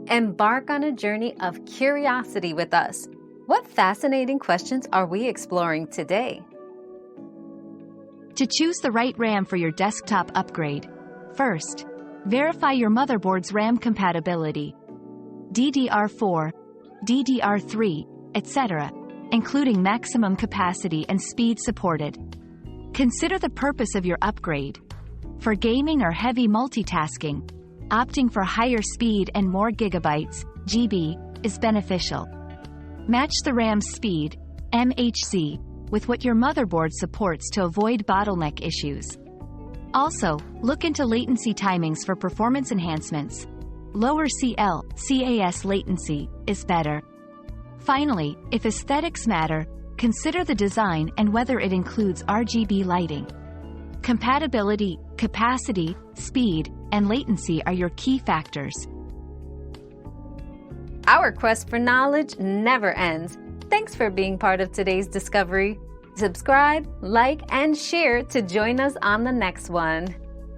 Embark on a journey of curiosity with us. What fascinating questions are we exploring today? To choose the right RAM for your desktop upgrade, first, verify your motherboard's RAM compatibility. DDR4, DDR3, etc., including maximum capacity and speed supported. Consider the purpose of your upgrade. For gaming or heavy multitasking, opting for higher speed and more gigabytes, GB, is beneficial. Match the RAM's speed, MHC, with what your motherboard supports to avoid bottleneck issues. Also, look into latency timings for performance enhancements. Lower CAS latency is better. Finally, if aesthetics matter, consider the design and whether it includes RGB lighting. Compatibility, capacity, speed, and latency are your key factors. Our quest for knowledge never ends. Thanks for being part of today's discovery. Subscribe, like, and share to join us on the next one.